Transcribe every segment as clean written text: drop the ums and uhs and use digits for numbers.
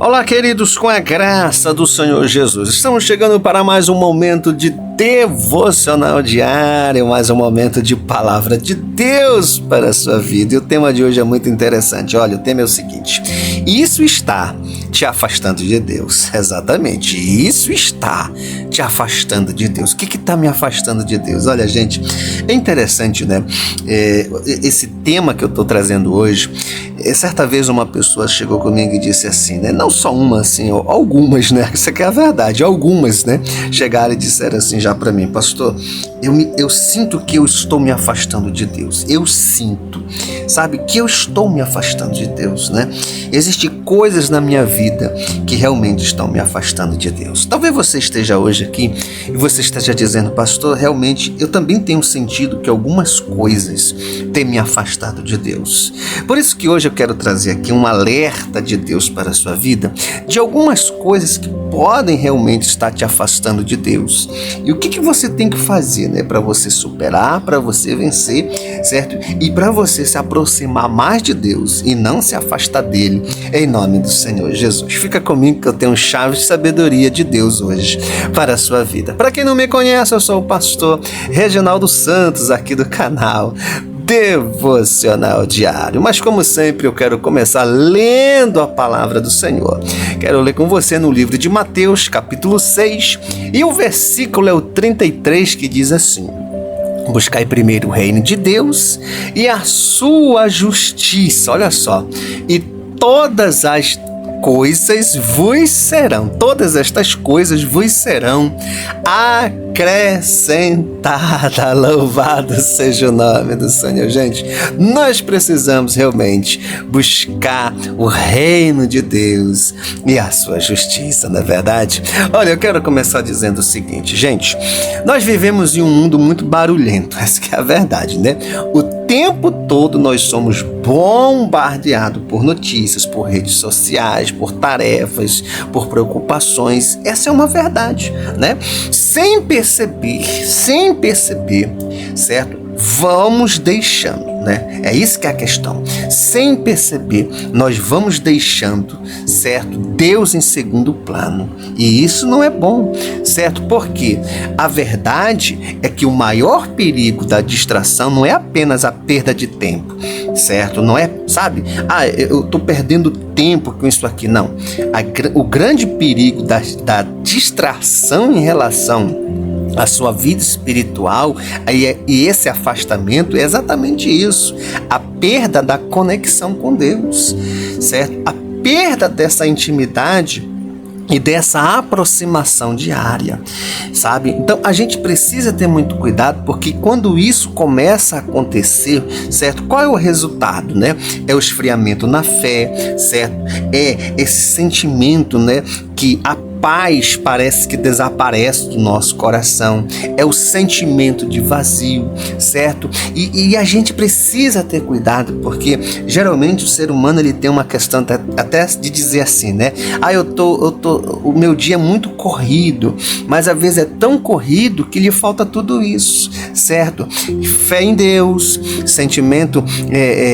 Olá, queridos, com a graça do Senhor Jesus. Estamos chegando para mais um momento de devocional diário, mais um momento de palavra de Deus para a sua vida. E o tema de hoje é muito interessante. Olha, o tema é o seguinte: isso está te afastando de Deus. Exatamente, isso está te afastando de Deus. O que está me afastando de Deus? Olha, gente, é interessante, né? Esse tema que eu estou trazendo hoje, certa vez uma pessoa chegou comigo e disse assim, né? Não só uma, assim, algumas, né? Isso aqui é a verdade, algumas, né? Chegaram e disseram assim já para mim: pastor, eu sinto que eu estou me afastando de Deus. Eu sinto, sabe, que eu estou me afastando de Deus, né? Existem coisas na minha vida que realmente estão me afastando de Deus. Talvez você esteja hoje aqui e você esteja dizendo: pastor, realmente eu também tenho sentido que algumas coisas têm me afastado de Deus. Por isso que hoje eu quero trazer aqui um alerta de Deus para a sua vida, de algumas coisas que podem realmente estar te afastando de Deus. E o que você tem que fazer, né, para você superar, para você vencer, certo? E para você se aproximar mais de Deus e não se afastar dele, em nome do Senhor Jesus. Fica comigo que eu tenho chave de sabedoria de Deus hoje para a sua vida. Para quem não me conhece, eu sou o pastor Reginaldo Santos, aqui do canal Devocional Diário. Mas como sempre eu quero começar lendo a palavra do Senhor. Quero ler com você no livro de Mateus, capítulo 6, e o versículo é o 33, que diz assim: buscai primeiro o reino de Deus e a sua justiça. Olha só. E todas as coisas vos serão, todas estas coisas vos serão acrescentadas. Louvado seja o nome do Senhor. Gente, nós precisamos realmente buscar o reino de Deus e a sua justiça, não é verdade? Olha, eu quero começar dizendo o seguinte, gente: nós vivemos em um mundo muito barulhento, essa que é a verdade, né? O tempo todo nós somos bombardeados por notícias, por redes sociais, por tarefas, por preocupações. Essa é uma verdade, né? Sem perceber, certo? Vamos deixando, né? É isso que é a questão. Sem perceber, nós vamos deixando, certo, Deus em segundo plano. E isso não é bom, certo? Porque a verdade é que o maior perigo da distração não é apenas a perda de tempo, certo? Não é, sabe? Eu tô perdendo tempo com isso aqui. Não. O grande perigo da distração em relação a sua vida espiritual e esse afastamento é exatamente isso: a perda da conexão com Deus, certo? A perda dessa intimidade e dessa aproximação diária, sabe? Então a gente precisa ter muito cuidado, porque quando isso começa a acontecer, certo? Qual é o resultado, né? É o esfriamento na fé, certo? É esse sentimento, né, que a paz parece que desaparece do nosso coração, é o sentimento de vazio, certo? E a gente precisa ter cuidado, porque geralmente o ser humano ele tem uma questão até de dizer assim, né? O meu dia é muito corrido, mas às vezes é tão corrido que lhe falta tudo isso, certo? Fé em Deus, sentimento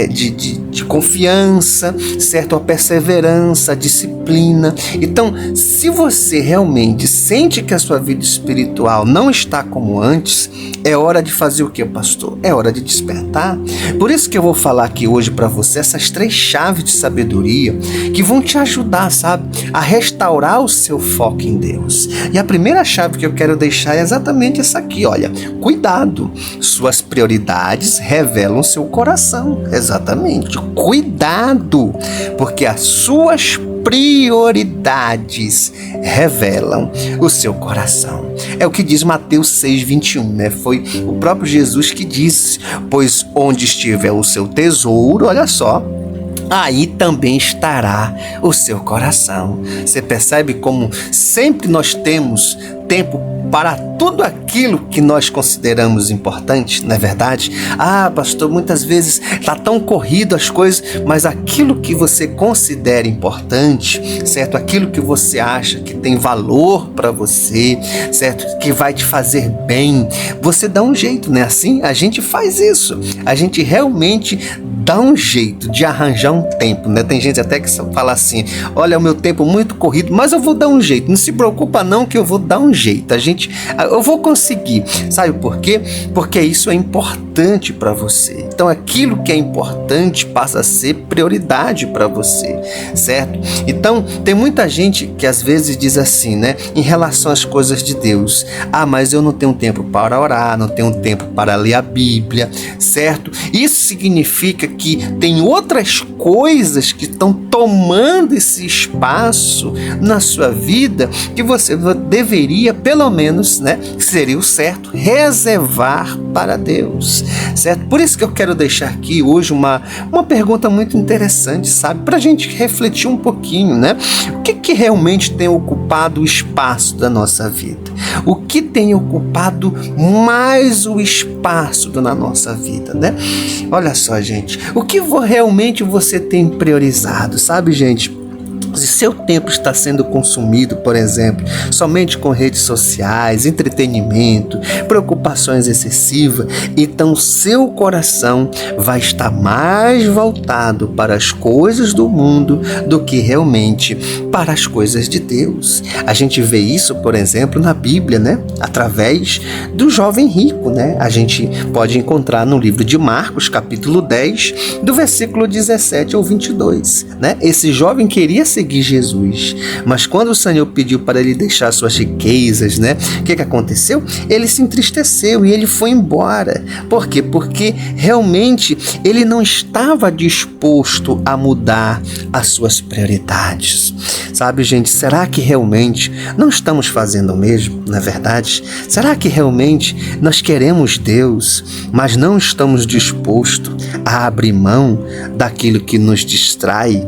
de confiança, certo? A perseverança, a disciplina. Então, se você realmente sente que a sua vida espiritual não está como antes, é hora de fazer o que, pastor? É hora de despertar. Por isso que eu vou falar aqui hoje para você essas 3 chaves de sabedoria que vão te ajudar, sabe, a restaurar o seu foco em Deus. E a primeira chave que eu quero deixar é exatamente essa aqui, olha: cuidado. Suas prioridades revelam seu coração. Exatamente. Cuidado, porque as suas prioridades revelam o seu coração. É o que diz Mateus 6:21, né? Foi o próprio Jesus que disse: pois onde estiver o seu tesouro, olha só, aí também estará o seu coração. Você percebe como sempre nós temos tempo para tudo aquilo que nós consideramos importante, não é verdade? Pastor, muitas vezes está tão corrido as coisas, mas aquilo que você considera importante, certo? Aquilo que você acha que tem valor para você, certo? Que vai te fazer bem, você dá um jeito, né? Assim, a gente faz isso. A gente realmente dá um jeito de arranjar um tempo, né? Tem gente até que fala assim, olha, o meu tempo muito corrido, mas eu vou dar um jeito, não se preocupa não que eu vou dar um jeito, eu vou conseguir. Sabe por quê? Porque isso é importante para você. Então aquilo que é importante passa a ser prioridade para você, certo? Então tem muita gente que às vezes diz assim, né? Em relação às coisas de Deus, mas eu não tenho tempo para orar, não tenho tempo para ler a Bíblia, certo? Isso significa que tem outras coisas que estão tomando esse espaço na sua vida que você deveria, pelo menos, né, seria o certo, reservar para Deus, certo? Por isso que eu quero deixar aqui hoje uma pergunta muito interessante, sabe? Para a gente refletir um pouquinho, né? O que realmente tem ocupado o espaço da nossa vida? O que tem ocupado mais o espaço na nossa vida, né? Olha só, gente, o que realmente você tem priorizado, sabe, gente? Se seu tempo está sendo consumido, por exemplo, somente com redes sociais, entretenimento, preocupações excessivas, então seu coração vai estar mais voltado para as coisas do mundo do que realmente para as coisas de Deus. A gente vê isso, por exemplo, na Bíblia, né? Através do jovem rico, né? A gente pode encontrar no livro de Marcos, capítulo 10, do versículo 17 ao 22, né? Esse jovem queria seguir Jesus, mas quando o Senhor pediu para ele deixar suas riquezas, né? O que aconteceu? Ele se entristeceu e ele foi embora. Por quê? Porque realmente ele não estava disposto a mudar as suas prioridades. Sabe, gente, será que realmente não estamos fazendo o mesmo, na verdade? Será que realmente nós queremos Deus, mas não estamos dispostos a abrir mão daquilo que nos distrai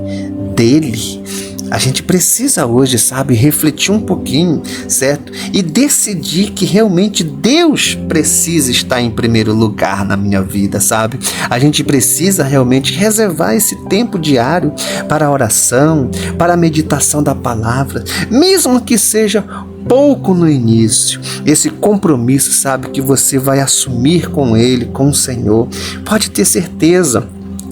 dele? A gente precisa hoje, sabe, refletir um pouquinho, certo? E decidir que realmente Deus precisa estar em primeiro lugar na minha vida, sabe? A gente precisa realmente reservar esse tempo diário para a oração, para a meditação da palavra, mesmo que seja pouco no início. Esse compromisso, sabe, que você vai assumir com Ele, com o Senhor, pode ter certeza,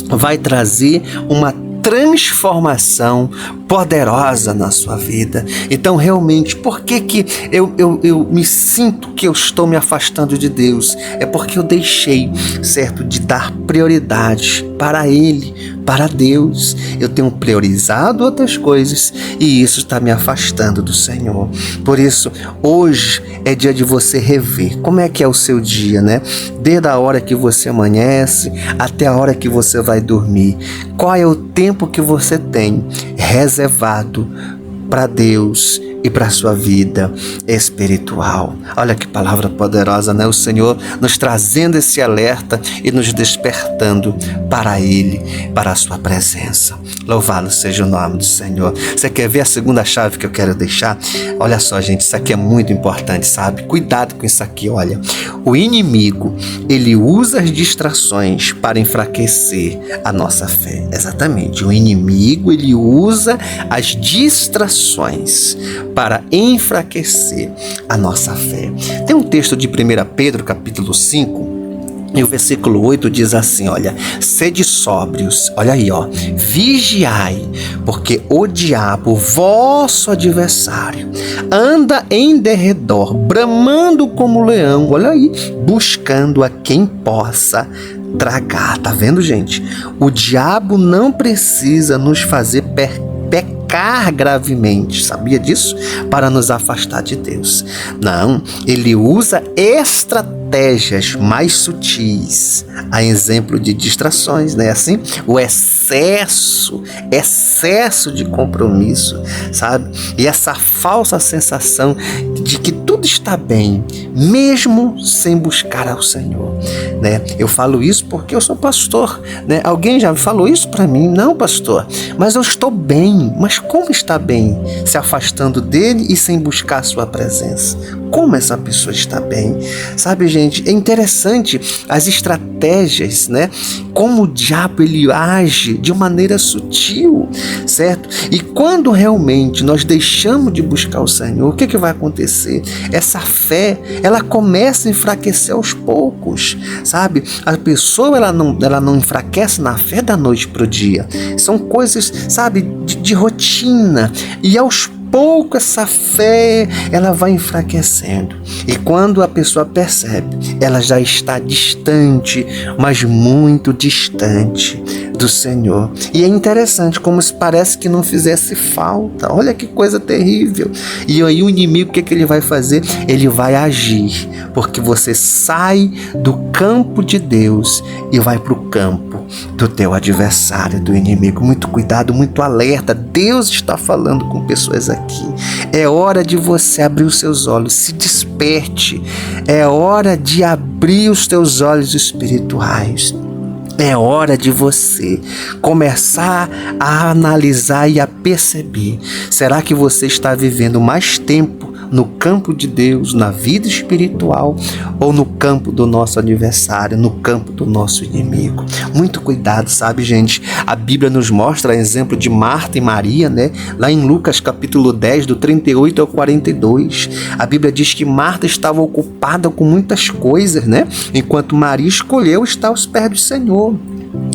vai trazer uma transformação poderosa na sua vida. Então, realmente, por que eu me sinto que eu estou me afastando de Deus? É porque eu deixei, certo, de dar prioridade para Ele, para Deus. Eu tenho priorizado outras coisas e isso está me afastando do Senhor. Por isso, hoje é dia de você rever como é que é o seu dia, né? Desde a hora que você amanhece até a hora que você vai dormir. Qual é o tempo que você tem reservado para Deus e para a sua vida espiritual? Olha que palavra poderosa, né? O Senhor nos trazendo esse alerta e nos despertando para Ele, para a sua presença. Louvado seja o nome do Senhor. Você quer ver a segunda chave que eu quero deixar? Olha só, gente, isso aqui é muito importante, sabe? Cuidado com isso aqui, olha. O inimigo, ele usa as distrações para enfraquecer a nossa fé. Exatamente. O inimigo, ele usa as distrações para enfraquecer a nossa fé. Tem um texto de 1 Pedro, capítulo 5, e o versículo 8 diz assim, olha, sede sóbrios, olha aí, ó, vigiai, porque o diabo, vosso adversário, anda em derredor, bramando como leão, olha aí, buscando a quem possa tragar. Tá vendo, gente? O diabo não precisa nos fazer pecar gravemente, sabia disso? Para nos afastar de Deus. Não, ele usa estratégias mais sutis, a exemplo de distrações, né? Assim, o excesso de compromisso, sabe? E essa falsa sensação de que tudo está bem, mesmo sem buscar ao Senhor, né? Eu falo isso porque eu sou pastor, né? Alguém já falou isso para mim? Não, pastor, mas eu estou bem. Mas como está bem? Se afastando dele e sem buscar a sua presença. como essa pessoa está bem. Sabe, gente, é interessante as estratégias, né? Como o diabo ele age de maneira sutil, certo? E quando realmente nós deixamos de buscar o Senhor, o que vai acontecer? Essa fé, ela começa a enfraquecer aos poucos, sabe? A pessoa, ela não enfraquece na fé da noite para o dia. São coisas, sabe, de rotina. E aos pouco essa fé ela vai enfraquecendo, e quando a pessoa percebe, ela já está distante, mas muito distante do Senhor. E é interessante como se parece que não fizesse falta. Olha que coisa terrível. E aí o inimigo, o que ele vai fazer? Ele vai agir, porque você sai do campo de Deus e vai para o campo do teu adversário, do inimigo. Muito cuidado, muito alerta. Deus está falando com pessoas aqui. É hora de você abrir os seus olhos, se desperte. É hora de abrir os teus olhos espirituais. É hora de você começar a analisar e a perceber. Será que você está vivendo mais tempo no campo de Deus, na vida espiritual, ou no campo do nosso adversário, no campo do nosso inimigo? Muito cuidado, sabe, gente? A Bíblia nos mostra exemplo de Marta e Maria, né? Lá em Lucas capítulo 10, do 38 ao 42. A Bíblia diz que Marta estava ocupada com muitas coisas, né? Enquanto Maria escolheu estar aos pés do Senhor.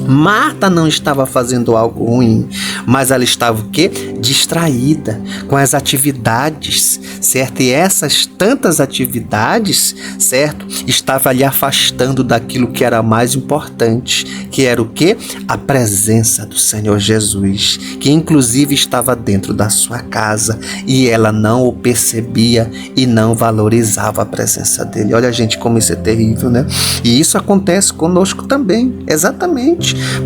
Marta não estava fazendo algo ruim, mas ela estava o quê? Distraída com as atividades, certo? E essas tantas atividades, certo? Estava ali afastando daquilo que era mais importante, que era o quê? A presença do Senhor Jesus, que inclusive estava dentro da sua casa, e ela não o percebia e não valorizava a presença dele. Olha, gente, como isso é terrível, né? E isso acontece conosco também, exatamente.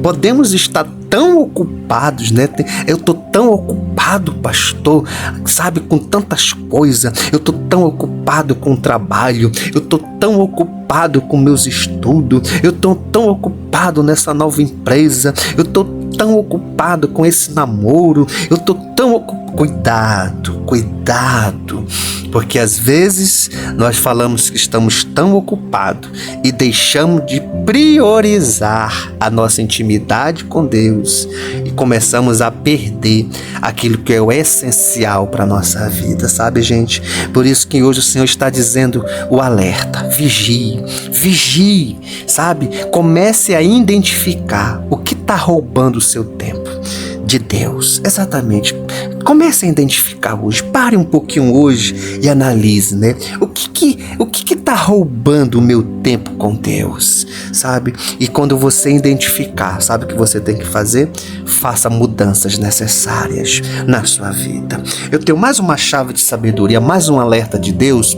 Podemos estar tão ocupados, né? Eu tô tão ocupado, pastor, sabe, com tantas coisas. Eu tô tão ocupado com o trabalho. Eu tô tão ocupado com meus estudos. Eu tô tão ocupado nessa nova empresa. Eu tô tão ocupado com esse namoro. Eu tô tão ocupado. Cuidado, porque às vezes nós falamos que estamos tão ocupados e deixamos de priorizar a nossa intimidade com Deus e começamos a perder aquilo que é o essencial para a nossa vida, sabe, gente? Por isso que hoje o Senhor está dizendo o alerta: vigie, sabe? Comece a identificar o que está roubando o seu tempo de Deus. Exatamente. Comece a identificar hoje. Pare um pouquinho hoje e analise, né? O que está roubando o meu tempo com Deus, sabe? E quando você identificar, sabe o que você tem que fazer? Faça mudanças necessárias na sua vida. Eu tenho mais uma chave de sabedoria, mais um alerta de Deus,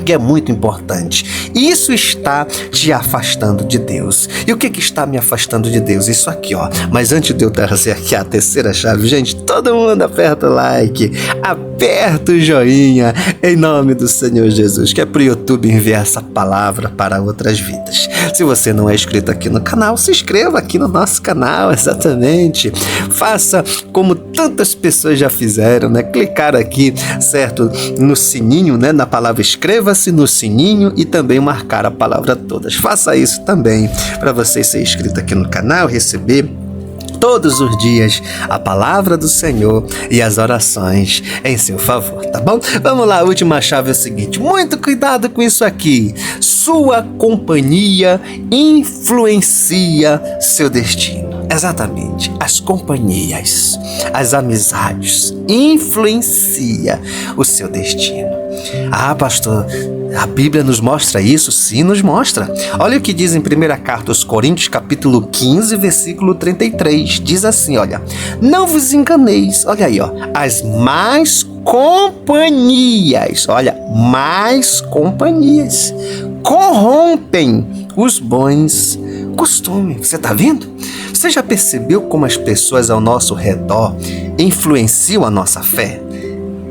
que é muito importante. Isso está te afastando de Deus. E o que está me afastando de Deus? Isso aqui, ó. Mas antes de eu trazer aqui a terceira chave, gente, todo mundo aperta o like, aperta o joinha, em nome do Senhor Jesus, que é pro YouTube enviar essa palavra para outras vidas. Se você não é inscrito aqui no canal, se inscreva aqui no nosso canal, exatamente. Faça como tantas pessoas já fizeram, né? Clicar aqui, certo? No sininho, né? Na palavra inscreva-se no sininho e também marcar a palavra todas. Faça isso também para você ser inscrito aqui no canal, receber todos os dias a palavra do Senhor e as orações em seu favor, tá bom? Vamos lá, a última chave é o seguinte: muito cuidado com isso aqui. Sua companhia influencia seu destino. Exatamente, as companhias, as amizades influenciam o seu destino. Ah, pastor, a Bíblia nos mostra isso? Sim, nos mostra. Olha o que diz em 1ª Carta aos Coríntios, capítulo 15, versículo 33. Diz assim, olha: não vos enganeis, olha aí, ó, as más companhias, olha, más companhias corrompem os bons costumes. Você tá vendo? Você já percebeu como as pessoas ao nosso redor influenciam a nossa fé?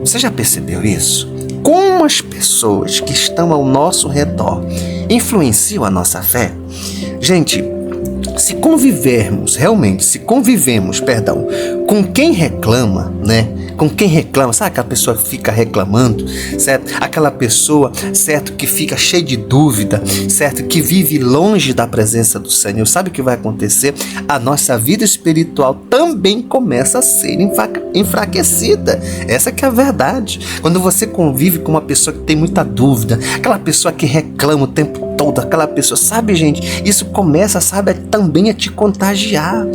Você já percebeu isso? Como as pessoas que estão ao nosso redor influenciam a nossa fé? Gente, se convivemos com quem reclama, né? com quem reclama. Sabe aquela pessoa que fica reclamando, certo? Aquela pessoa, certo, que fica cheia de dúvida, certo, que vive longe da presença do Senhor. Sabe o que vai acontecer? A nossa vida espiritual também começa a ser enfraquecida. Essa que é a verdade. Quando você convive com uma pessoa que tem muita dúvida, aquela pessoa que reclama o tempo todo, aquela pessoa, sabe, gente, isso começa, sabe, também a te contagiar.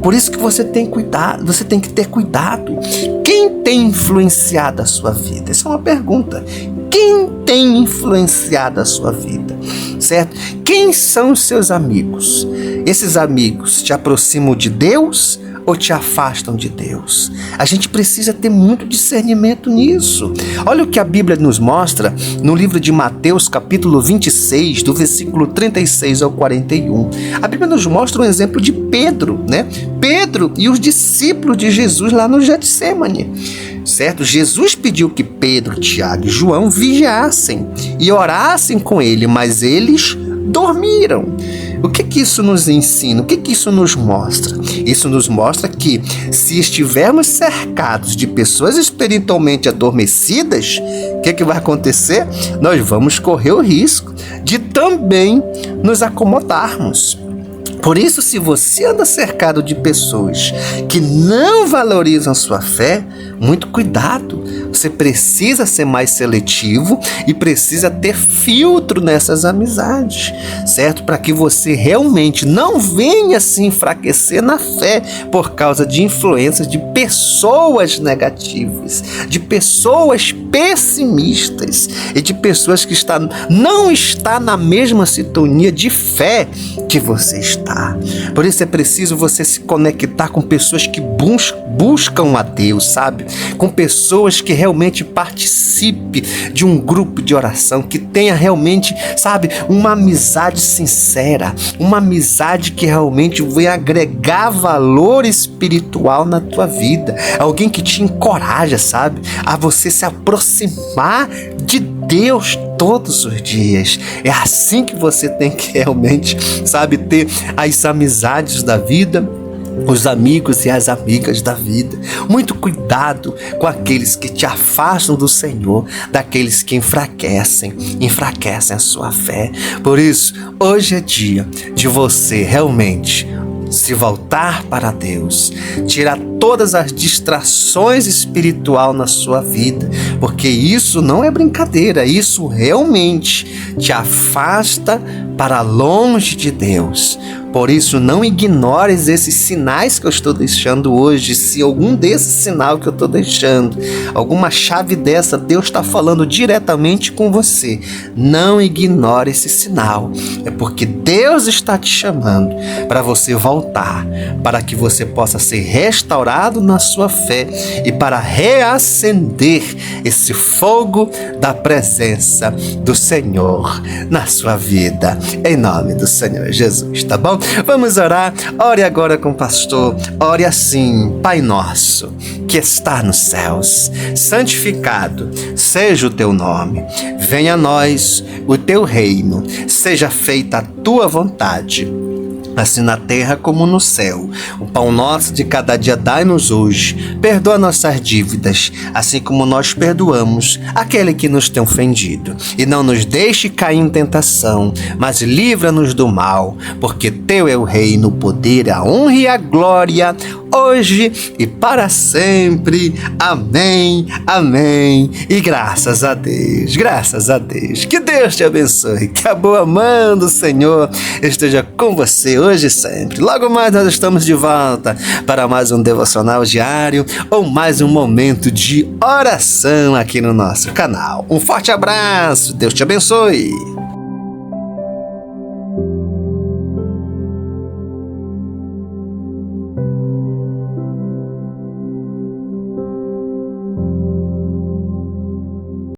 Por isso que você tem cuidado, você tem que ter cuidado. Quem tem influenciado a sua vida? Essa é uma pergunta. Quem tem influenciado a sua vida? Certo? Quem são os seus amigos? Esses amigos te aproximam de Deus ou te afastam de Deus? A gente precisa ter muito discernimento nisso. Olha o que a Bíblia nos mostra no livro de Mateus, capítulo 26, do versículo 36 ao 41. A Bíblia nos mostra um exemplo de Pedro, né? Pedro e os discípulos de Jesus lá no Getsêmani. Certo? Jesus pediu que Pedro, Tiago e João vigiassem e orassem com ele, mas eles dormiram. O que isso nos ensina? O que isso nos mostra? Isso nos mostra que, se estivermos cercados de pessoas espiritualmente adormecidas, o que vai acontecer? Nós vamos correr o risco de também nos acomodarmos. Por isso, se você anda cercado de pessoas que não valorizam sua fé, muito cuidado. Você precisa ser mais seletivo e precisa ter filtro nessas amizades, certo? Para que você realmente não venha se enfraquecer na fé por causa de influências de pessoas negativas, de pessoas pessimistas e de pessoas que não estão na mesma sintonia de fé que você está. Por isso é preciso você se conectar com pessoas que buscam a Deus, sabe? Com pessoas que realmente participem de um grupo de oração, que tenha realmente, sabe, uma amizade sincera, uma amizade que realmente vai agregar valor espiritual na tua vida. Alguém que te encoraja, sabe, a você se aproximar de Deus todos os dias. É assim que você tem que realmente, sabe, ter as amizades da vida, os amigos e as amigas da vida. Muito cuidado com aqueles que te afastam do Senhor, daqueles que enfraquecem a sua fé. Por isso, hoje é dia de você realmente se voltar para Deus, tirar todas as distrações espirituais na sua vida, porque isso não é brincadeira, isso realmente te afasta para longe de Deus. Por isso, não ignores esses sinais que eu estou deixando hoje. Se algum desses sinais que eu estou deixando, alguma chave dessa, Deus está falando diretamente com você, não ignore esse sinal. É porque Deus está te chamando para você voltar, para que você possa ser restaurado na sua fé e para reacender esse fogo da presença do Senhor na sua vida. Em nome do Senhor Jesus, tá bom? Vamos orar. Ore agora com o pastor. Ore assim: Pai nosso, que está nos céus, santificado seja o teu nome. Venha a nós o teu reino. Seja feita a tua vontade, assim na terra como no céu. O pão nosso de cada dia dai-nos hoje. Perdoa nossas dívidas, assim como nós perdoamos aquele que nos tem ofendido. E não nos deixe cair em tentação, mas livra-nos do mal, porque teu é o reino, o poder, a honra e a glória, hoje e para sempre. Amém, amém. E graças a Deus, graças a Deus. Que Deus te abençoe, que a boa mão do Senhor esteja com você hoje e sempre. Logo mais nós estamos de volta para mais um devocional diário ou mais um momento de oração aqui no nosso canal. Um forte abraço, Deus te abençoe.